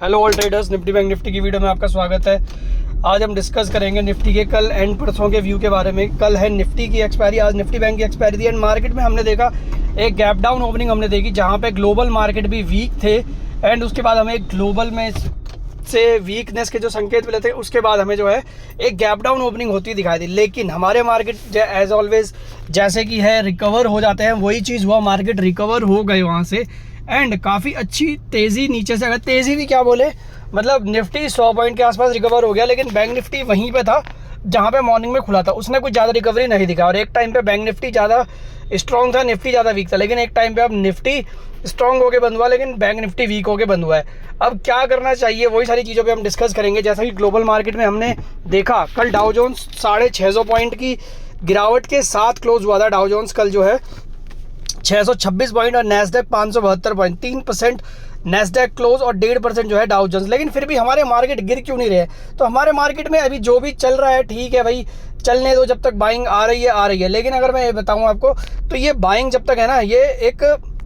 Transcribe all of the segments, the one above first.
Hello all traders, Nifty bank Nifty की video में आपका स्वागत है। आज हम डिस्कस करेंगे निफ्टी के कल एंड परसों के व्यू के बारे में। कल है निफ्टी की एक्सपायरी, आज निफ्टी बैंक की एक्सपायरी थी एंड मार्केट में हमने देखा एक गैप डाउन ओपनिंग हमने देखी जहां पे ग्लोबल मार्केट भी वीक थे एंड उसके बाद हमें ग्लोबल में से वीकनेस के जो संकेत मिले थे उसके बाद हमें जो है एक गैप डाउन ओपनिंग होती दिखाई दी। लेकिन हमारे मार्केट एज ऑलवेज जैसे कि है रिकवर हो जाते हैं, वही चीज़ हुआ, मार्केट रिकवर हो गए वहाँ से एंड काफ़ी अच्छी तेज़ी नीचे से, अगर तेज़ी भी क्या बोले, मतलब निफ्टी 100 पॉइंट के आसपास रिकवर हो गया, लेकिन बैंक निफ्टी वहीं पे था जहाँ पे मॉर्निंग में खुला था, उसने कुछ ज़्यादा रिकवरी नहीं दिखा। और एक टाइम पे बैंक निफ्टी ज़्यादा स्ट्रॉन्ग था, निफ्टी ज़्यादा वीक था, लेकिन एक टाइम पे अब निफ्टी स्ट्रॉन्ग होकर बंद हुआ लेकिन बैंक निफ्टी वीक होकर बंद हुआ है। अब क्या करना चाहिए, वही सारी चीज़ों पे हम डिस्कस करेंगे। जैसा कि ग्लोबल मार्केट में हमने देखा, कल डाउ जोन्स 650 पॉइंट की गिरावट के साथ क्लोज हुआ था। डाउ जोन्स कल जो है 626 पॉइंट और नैस्डैक 572 पॉइंट, 3% नैस्डैक क्लोज और 1.5% जो है डाउ जोन्स। लेकिन फिर भी हमारे मार्केट गिर क्यों नहीं रहे? तो हमारे मार्केट में अभी जो भी चल रहा है ठीक है भाई, चलने दो, जब तक बाइंग आ रही है। लेकिन अगर मैं ये बताऊं आपको, तो ये बाइंग जब तक है ना, ये एक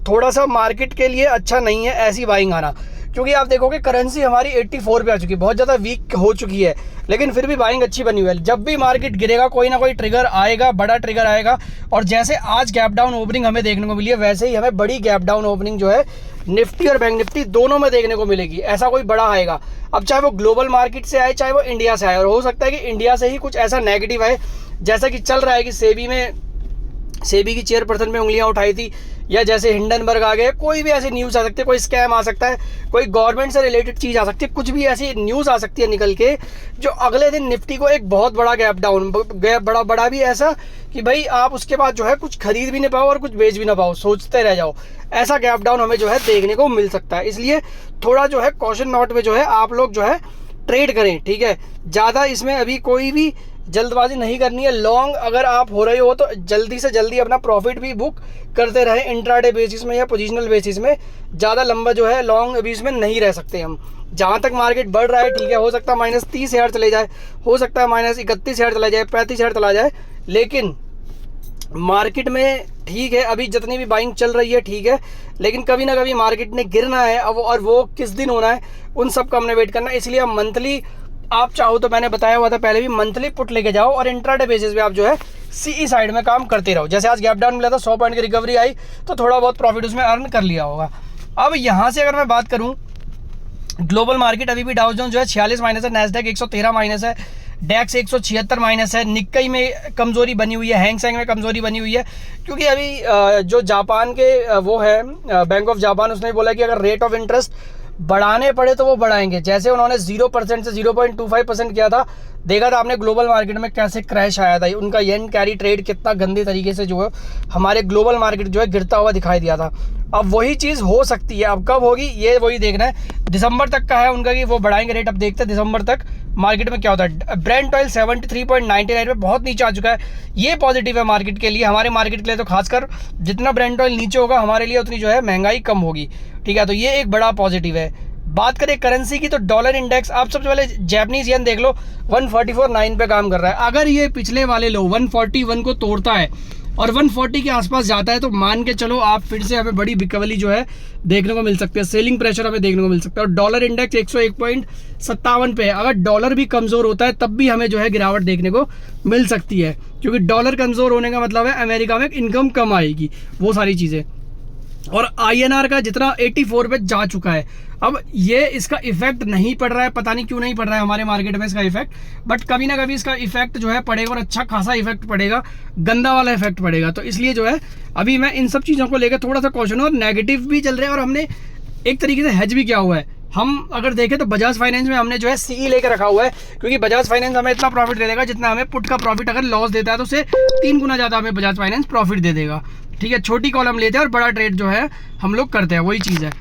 थोड़ा सा मार्केट के लिए अच्छा नहीं है ऐसी बाइंग आना, क्योंकि आप देखोगे करेंसी हमारी 84 पे आ चुकी है, बहुत ज़्यादा वीक हो चुकी है, लेकिन फिर भी बाइंग अच्छी बनी हुई है। जब भी मार्केट गिरेगा कोई ना कोई ट्रिगर आएगा, बड़ा ट्रिगर आएगा। और जैसे आज गैप डाउन ओपनिंग हमें देखने को मिली है, वैसे ही हमें बड़ी गैप डाउन ओपनिंग जो है निफ्टी और बैंक निफ्टी दोनों में देखने को मिलेगी। ऐसा कोई बड़ा आएगा, अब चाहे वो ग्लोबल मार्केट से आए चाहे वो इंडिया से आए, और हो सकता है कि इंडिया से ही कुछ ऐसा नेगेटिव आए, जैसा कि चल रहा है कि सेबी की चेयरपर्सन में उंगलियां उठाई थी, या जैसे हिंडनबर्ग आ गए, कोई भी ऐसी न्यूज़ आ सकती है, कोई स्कैम आ सकता है, कोई गवर्नमेंट से रिलेटेड चीज़ आ सकती है, कुछ भी ऐसी न्यूज़ आ सकती है निकल के, जो अगले दिन निफ्टी को एक बहुत बड़ा गैप डाउन, बड़ा भी ऐसा कि भाई आप उसके बाद जो है कुछ खरीद भी नहीं पाओ और कुछ बेच भी ना पाओ, सोचते रह जाओ। ऐसा गैप डाउन हमें जो है देखने को मिल सकता है। इसलिए थोड़ा जो है कॉशन नोट में जो है आप लोग जो है ट्रेड करें, ठीक है। ज़्यादा इसमें अभी कोई भी जल्दबाजी नहीं करनी है। लॉन्ग अगर आप हो रहे हो तो जल्दी से जल्दी अपना प्रॉफिट भी बुक करते रहे इंट्राडे बेसिस में या पोजीशनल बेसिस में। ज़्यादा लंबा जो है लॉन्ग अभी इसमें नहीं रह सकते हम। जहाँ तक मार्केट बढ़ रहा है ठीक है, हो सकता है -30,000 चले जाए, हो सकता है -31,000 चला जाए, 35,000 चला जाए, लेकिन मार्केट में ठीक है अभी जितनी भी बाइंग चल रही है ठीक है, लेकिन कभी ना कभी मार्केट ने गिरना है। अब और वो किस दिन होना है उन सब का हमने वेट करना है। इसलिए हम मंथली, आप चाहो तो मैंने बताया हुआ था पहले भी, मंथली पुट लेके जाओ और इंट्राडे बेसिस पे आप जो है सीई साइड में काम करते रहो। जैसे आज गैप डाउन मिला था, 100 पॉइंट की रिकवरी आई, तो थोड़ा बहुत प्रॉफिट उसमें अर्न कर लिया होगा। अब यहाँ से अगर मैं बात करूँ, ग्लोबल मार्केट अभी भी डाउ जोन्स जो है 46 माइनस है, नैस्डैक 113 माइनस है, डैक्स 176 माइनस है, निक्कई में कमजोरी बनी हुई है, हैंग सेंग में कमजोरी बनी हुई है, क्योंकि अभी जो जापान के वो है बैंक ऑफ जापान, उसने बोला कि अगर रेट ऑफ इंटरेस्ट बढ़ाने पड़े तो वो बढ़ाएंगे। जैसे उन्होंने 0% से 0.25% किया था, देखा था आपने ग्लोबल मार्केट में कैसे क्रैश आया था, उनका येन कैरी ट्रेड कितना गंदे तरीके से जो है हमारे ग्लोबल मार्केट जो है गिरता हुआ दिखाई दिया था। अब वही चीज़ हो सकती है, अब कब होगी ये वही देखना है। दिसंबर तक का है उनका कि वो बढ़ाएंगे रेट। अब देखते हैं दिसंबर तक मार्केट में क्या होता है। ब्रेंट ऑयल 73.99 पे बहुत नीचे आ चुका है, ये पॉजिटिव है मार्केट के लिए, हमारे मार्केट के लिए तो खासकर। जितना ब्रेंट ऑयल नीचे होगा हमारे लिए उतनी जो है महंगाई कम होगी, ठीक है, तो ये एक बड़ा पॉजिटिव है। बात करें करेंसी की, तो डॉलर इंडेक्स आप सबसे पहले जैपनीज येन देख लो, 144.9 पे काम कर रहा है। अगर ये पिछले वाले लो 141 को तोड़ता है और 140 के आसपास जाता है, तो मान के चलो आप फिर से हमें बड़ी रिकवरी जो है देखने को मिल सकती है, सेलिंग प्रेशर हमें देखने को मिल सकता है। और डॉलर इंडेक्स 101.57 पे है, अगर डॉलर भी कमज़ोर होता है तब भी हमें जो है गिरावट देखने को मिल सकती है, क्योंकि डॉलर कमज़ोर होने का मतलब है अमेरिका में इनकम कम आएगी, वो सारी चीज़ें। और INR का जितना 84 पे जा चुका है, अब ये इसका इफेक्ट नहीं पड़ रहा है, पता नहीं क्यों नहीं पड़ रहा है हमारे मार्केट में इसका इफेक्ट, बट कभी ना कभी इसका इफेक्ट जो है पड़ेगा, और अच्छा खासा इफेक्ट पड़ेगा, गंदा वाला इफेक्ट पड़ेगा। तो इसलिए जो है अभी मैं इन सब चीज़ों को लेकर थोड़ा सा कॉशन हूं, और नेगेटिव भी चल रहे हैं, और हमने एक तरीके से हेज भी किया हुआ है। हम अगर देखें तो बजाज फाइनेंस में हमने जो है सीई लेकर रखा हुआ है, क्योंकि बजाज फाइनेंस हमें इतना प्रॉफिट दे देगा जितना हमें पुट का प्रॉफिट अगर लॉस देता है तो उसे 3 गुना ज़्यादा हमें बजाज फाइनेंस प्रॉफिट दे देगा, ठीक है। छोटी कॉलम लेते हैं और बड़ा ट्रेड जो है हम लोग करते हैं, वही चीज़ है।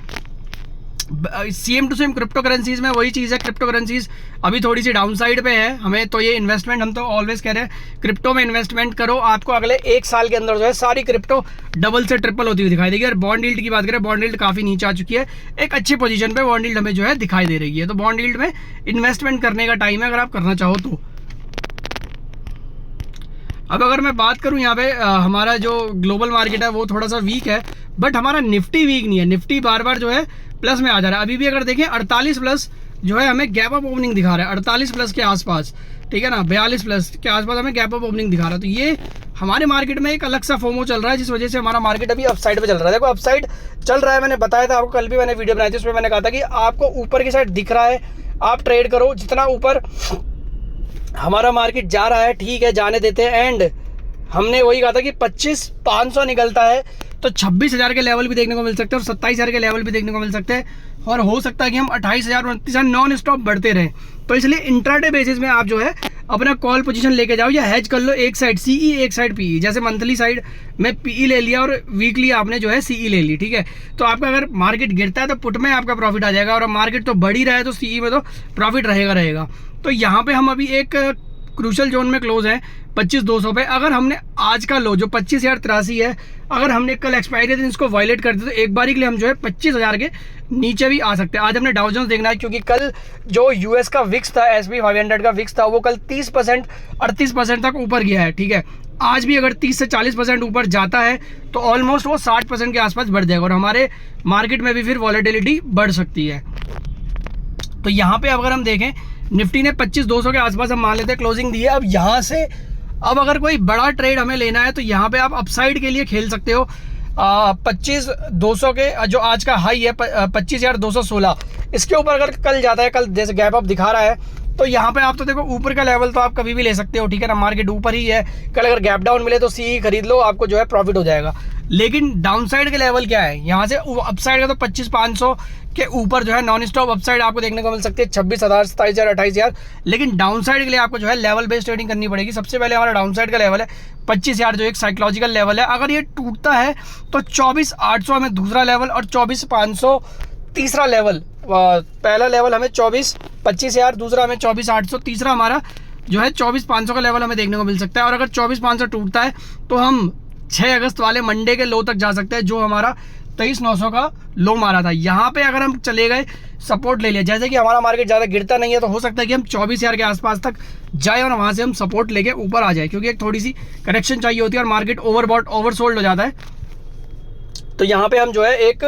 Same to same crypto currencies में वही चीज़ है। क्रिप्टो करेंसीज अभी थोड़ी सी डाउन साइड पे है, हमें तो ये इन्वेस्टमेंट, हम तो ऑलवेज कह रहे हैं क्रिप्टो में इन्वेस्टमेंट करो, आपको अगले 1 साल के अंदर जो है सारी क्रिप्टो डबल से ट्रिपल होती हुई दिखाई देगी। और बॉन्ड यील्ड की बात करें, बॉन्ड यील्ड काफ़ी नीचे आ चुकी है, एक अच्छी पोजीशन पे बॉन्ड यील्ड हमें जो है दिखाई दे रही है। तो बॉन्ड यील्ड में इन्वेस्टमेंट करने का टाइम है अगर आप करना चाहो तो। अब अगर मैं बात करूं यहाँ पे हमारा जो ग्लोबल मार्केट है वो थोड़ा सा वीक है, बट हमारा निफ्टी वीक नहीं है। निफ्टी बार बार जो है प्लस में आ जा रहा है। अभी भी अगर देखें 48 प्लस जो है हमें गैप अप ओपनिंग दिखा रहा है, 48 प्लस के आसपास, ठीक है ना, 42 प्लस के आसपास हमें गैप अप ओपनिंग दिखा रहा है। तो ये हमारे मार्केट में एक अलग सा फोमो चल रहा है, जिस वजह से हमारा मार्केट अभी अपसाइड पे चल रहा है। देखो अपसाइड चल रहा है, मैंने बताया था आपको, कल भी मैंने वीडियो बनाई थी, उसमें मैंने कहा था कि आपको ऊपर की साइड दिख रहा है, आप ट्रेड करो। जितना ऊपर हमारा मार्केट जा रहा है ठीक है, जाने देते हैं। एंड हमने वही कहा था कि 25,500 निकलता है तो 26,000 के लेवल भी देखने को मिल सकते हैं और 27,000 के लेवल भी देखने को मिल सकते हैं, और हो सकता है कि हम 28,000 29,000 नॉन स्टॉप बढ़ते रहें। तो इसलिए इंट्राडे बेसिस में आप जो है अपना कॉल पोजीशन लेके जाओ या हेज कर लो, एक साइड सीई एक साइड पीई। जैसे मंथली साइड में पीई ले लिया और वीकली आपने जो है सीई ले ली, ठीक है। तो आपका अगर मार्केट गिरता है तो पुट में आपका प्रॉफिट आ जाएगा, और मार्केट तो बढ़ ही रहा है तो सीई में तो प्रॉफिट रहेगा। तो यहाँ पे हम अभी एक क्रूशल जोन में क्लोज है 25,200 पे। अगर हमने आज का लो जो 25,083 है, अगर हमने कल एक्सपायरी दिन इसको वायलेट कर दिया तो एक बारी के लिए हम जो है 25,000 के नीचे भी आ सकते हैं। आज हमने डाउ जोन्स देखना है, क्योंकि कल जो यूएस का विक्स था, SP 500 का विक्स था, वो कल 30% 38% तक ऊपर गया है, ठीक है। आज भी अगर 30 से 40% ऊपर जाता है तो ऑलमोस्ट वो 60% के आसपास बढ़ जाएगा, और हमारे मार्केट में भी फिर वॉलेटिलिटी बढ़ सकती है। तो यहाँ पे अगर हम देखें निफ्टी ने 25,200 के आसपास हम मान लेते हैं क्लोजिंग दी है। अब यहाँ से अब अगर कोई बड़ा ट्रेड हमें लेना है तो यहाँ पे आप अपसाइड के लिए खेल सकते हो। 25,200 के जो आज का हाई है 25,216, इसके ऊपर अगर कल जाता है, कल जैसे गैप अप दिखा रहा है, तो यहाँ पे आप तो देखो ऊपर का लेवल तो आप कभी भी ले सकते हो, ठीक है ना। मार्केट ऊपर ही है, कल अगर गैप डाउन मिले तो सीई खरीद लो, आपको जो है प्रॉफिट हो जाएगा। लेकिन डाउन साइड के लेवल क्या है, यहाँ से अपसाइड का तो 25,500 के ऊपर जो है नॉन स्टॉप अपसाइड आपको देखने को मिल सकती है 26,000 27,000 28,000। लेकिन डाउन साइड के लिए आपको जो है लेवल बेस्ड ट्रेडिंग करनी पड़ेगी। सबसे पहले हमारा डाउन साइड का लेवल है 25,000, जो एक साइकोलॉजिकल लेवल है। अगर ये टूटता है तो 24,800 हमें दूसरा लेवल और 24,500 तीसरा लेवल। पहला लेवल हमें 25,000, दूसरा हमें 24,800, तीसरा हमारा जो है 24,500 का लेवल हमें देखने को मिल सकता है। और अगर 24,500 टूटता है तो हम 6 अगस्त वाले मंडे के लो तक जा सकते हैं, जो हमारा 23,900 का लो मारा था। यहाँ पे अगर हम चले गए, सपोर्ट ले लिया, जैसे कि हमारा मार्केट ज़्यादा गिरता नहीं है तो हो सकता है कि हम 24,000 के आसपास तक जाए और वहाँ से हम सपोर्ट लेके ऊपर आ जाए, क्योंकि एक थोड़ी सी करेक्शन चाहिए होती है और मार्केट ओवरबॉट ओवरसोल्ड हो जाता है। तो यहाँ पे हम जो है एक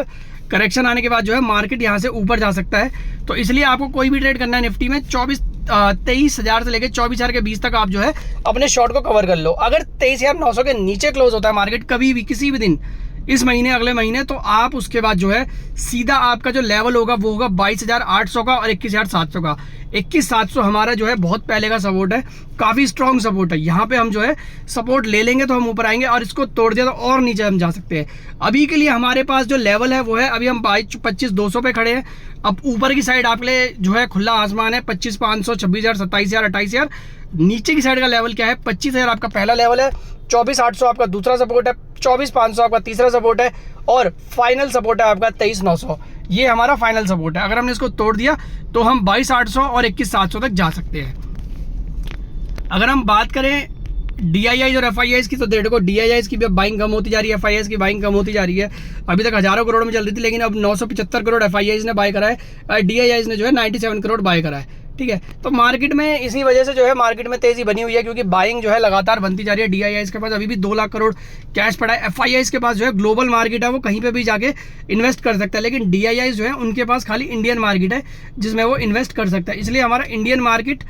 करेक्शन आने के बाद जो है मार्केट यहाँ से ऊपर जा सकता है। तो इसलिए आपको कोई भी ट्रेड करना है निफ्टी में 23,000 से लेकर 24,000 के बीच तक आप जो है अपने शॉर्ट को कवर कर लो। अगर 23,900 के नीचे क्लोज होता है मार्केट कभी भी किसी भी दिन, इस महीने अगले महीने, तो आप उसके बाद जो है सीधा आपका जो लेवल होगा वो होगा 22,800 का और 21,700 का। 21,700 हमारा जो है बहुत पहले का सपोर्ट है, काफ़ी स्ट्रॉन्ग सपोर्ट है। यहाँ पे हम जो है सपोर्ट ले लेंगे तो हम ऊपर आएंगे, और इसको तोड़ दिया तो और नीचे हम जा सकते हैं। अभी के लिए हमारे पास जो लेवल है वो है, अभी हम 25,200 पे खड़े हैं। अब ऊपर की साइड आपके लिए जो है खुला आसमान है 25,500 26,000 27,000 28,000। नीचे की साइड का लेवल क्या है, 25,000 आपका पहला लेवल है, 24,800 आपका दूसरा सपोर्ट है, 24,500 आपका तीसरा सपोर्ट है, और फाइनल सपोर्ट है आपका 23,900। ये हमारा फाइनल सपोर्ट है। अगर हमने इसको तोड़ दिया तो हम 22,800 और 21,700 तक जा सकते हैं। अगर हम बात करें DIIs और FIIs की, तो देखो DIIs की भी अब बाइंग कम होती जा रही है, FIIs की बाइंग कम होती जा रही है। अभी तक हजारों करोड़ में चल रही थी, लेकिन अब 975 करोड़ FIIs ने बाय करा है, DIIs ने जो है 97 करोड़ बाय करा है, ठीक है। तो मार्केट में इसी वजह से जो है मार्केट में तेजी बनी हुई है, क्योंकि बाइंग जो है लगातार बनती जा रही है। DIIs के पास अभी भी 2 लाख करोड़ कैश पड़ा है। FIIs के पास जो है ग्लोबल मार्केट है, वो कहीं पे भी जाके इन्वेस्ट कर सकता है, लेकिन DIIs जो है उनके पास खाली इंडियन मार्केट है जिसमें वो इन्वेस्ट कर सकता है। इसलिए हमारा इंडियन मार्केट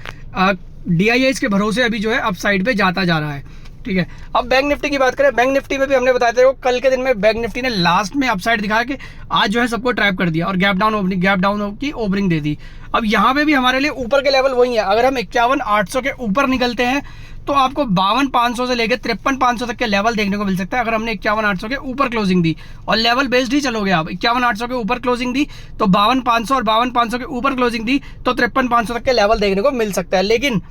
DIIs के भरोसे अभी जो है अपसाइड पे जाता जा रहा है, ठीक है। अब बैंक निफ्टी की बात करें, बैंक निफ्टी में भी हमने बताया था कल के दिन में बैंक निफ्टी ने लास्ट में अपसाइड दिखाया कि आज जो है सबको ट्रैप कर दिया और गैप डाउन की ओपनिंग दे दी। अब यहाँ पे भी हमारे लिए ऊपर के लेवल वही है। अगर हम 51,800 के ऊपर निकलते हैं तो आपको 52,500 से लेकर 53,500 तक के लेवल देखने को मिल सकता है। अगर हमने 51,800 के ऊपर क्लोजिंग दी, और लेवल बेस्ड ही चलोगे आप, 51,800 के ऊपर क्लोजिंग दी तो 52,500, और 52,500 के ऊपर क्लोजिंग दी तो 53,500 तक के लेवल देखने को मिल सकता है। लेकिन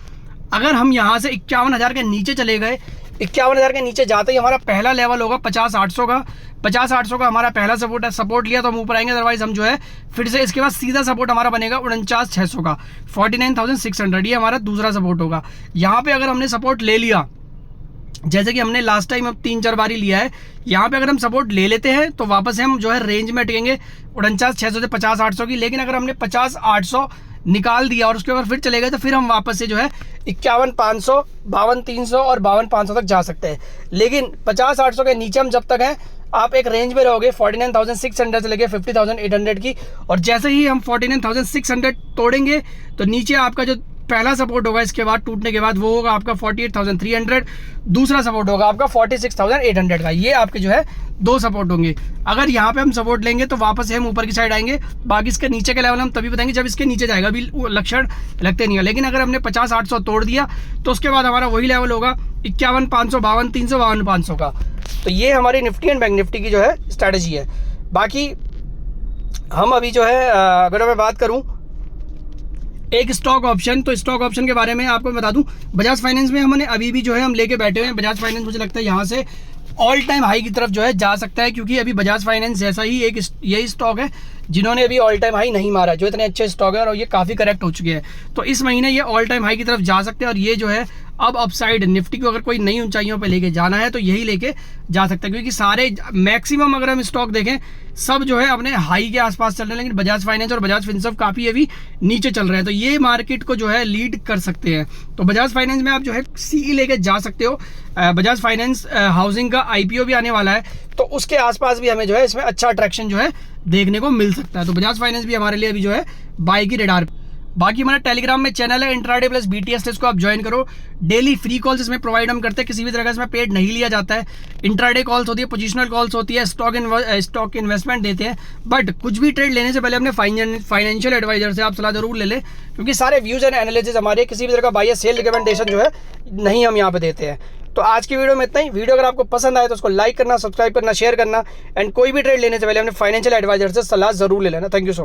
अगर हम यहाँ से 51,000 के नीचे चले गए, 51,000 के नीचे जाते ही हमारा पहला लेवल होगा 50,800 का। 50,800 का हमारा पहला सपोर्ट है, सपोर्ट लिया तो हम ऊपर आएंगे, अदरवाइज हम जो है फिर से इसके बाद सीधा सपोर्ट हमारा बनेगा 49,600 का, 49,600। ये हमारा दूसरा सपोर्ट होगा। यहाँ पे अगर हमने सपोर्ट ले लिया, जैसे कि हमने लास्ट टाइम अब 3-4 बारी लिया है, यहाँ पे अगर हम सपोर्ट ले लेते हैं तो वापस हम जो है रेंज में अटकेंगे 49,600 से 50,800 की। लेकिन अगर हमने 50,800 निकाल दिया और उसके बाद फिर चले गए तो फिर हम वापस से जो है 51,500, 52,300 और 52,500 तक जा सकते हैं। लेकिन 50,800 के नीचे हम जब तक हैं, आप एक रेंज में रहोगे 49,600 से लेके 50,800 की। और जैसे ही हम 49,600 तोड़ेंगे तो नीचे आपका जो पहला सपोर्ट होगा इसके बाद टूटने के बाद, वो होगा आपका 48,300। दूसरा सपोर्ट होगा आपका 46,800 का। ये आपके जो है दो सपोर्ट होंगे। अगर यहाँ पे हम सपोर्ट लेंगे तो वापस से हम ऊपर की साइड आएंगे। बाकी इसके नीचे का लेवल हम तभी बताएंगे जब इसके नीचे जाएगा, अभी लक्षण लगते नहीं है। लेकिन अगर हमने 50,800 तोड़ दिया तो उसके बाद हमारा वही लेवल होगा 51,500, 52,300, 52,500 का। तो ये हमारी निफ्टी एंड बैंक निफ्टी की जो है स्ट्रैटेजी है। बाकी हम अभी जो है अगर मैं बात करूँ एक स्टॉक ऑप्शन, तो स्टॉक ऑप्शन के बारे में आपको बता दूं, बजाज फाइनेंस में हमने अभी भी जो है हम लेके बैठे हुए हैं। बजाज फाइनेंस मुझे लगता है यहाँ से ऑल टाइम हाई की तरफ जो है जा सकता है, क्योंकि अभी बजाज फाइनेंस जैसा ही एक यही स्टॉक है जिन्होंने अभी ऑल टाइम हाई नहीं मारा, जो इतने अच्छे स्टॉक है और ये काफ़ी करेक्ट हो चुके हैं। तो इस महीने ये ऑल टाइम हाई की तरफ जा सकते हैं। और ये जो है अब अपसाइड निफ्टी को अगर कोई नई ऊंचाइयों पे लेके जाना है तो यही लेके जा सकता है, क्योंकि सारे मैक्सिमम अगर हम स्टॉक देखें सब जो है अपने हाई के आसपास चल रहे हैं। लेकिन बजाज फाइनेंस और बजाज फिनसर्व काफ़ी अभी नीचे चल रहे हैं, तो ये मार्केट को जो है लीड कर सकते हैं। तो बजाज फाइनेंस में आप जो है सीई लेके जा सकते हो। बजाज फाइनेंस हाउसिंग का IPO भी आने वाला है, तो उसके आसपास भी हमें जो है इसमें अच्छा अट्रैक्शन जो है देखने को मिल सकता है। तो बजाज फाइनेंस भी हमारे लिए अभी जो है बाई की रेडार। बाकी हमारा टेलीग्राम में चैनल है इंट्राडे प्लस BTS, इसको आप ज्वाइन करो। डेली फ्री कॉल्स इसमें प्रोवाइड हम करते हैं, किसी भी तरह का इसमें पेड नहीं लिया जाता है। इंट्राडे कॉल्स होती है, पोजिशनल कॉल्स होती है, स्टॉक इन्वेस्टमेंट देते हैं। बट कुछ भी ट्रेड लेने से पहले अपने फाइनेंशियल एडवाइजर से आप सलाह जरूर ले लें, क्योंकि सारे व्यूज एंड एनालिसिस हमारे किसी भी तरह का बाय या सेल रिकमेंडेशन जो है नहीं हम यहाँ पे देते हैं। तो आज की वीडियो में इतना ही। वीडियो अगर आपको पसंद आए तो उसको लाइक करना, सब्सक्राइब करना, शेयर करना, एंड कोई भी ट्रेड लेने से पहले अपने फाइनेंशियल एडवाइजर से सलाह जरूर ले लेना। Thank you so much.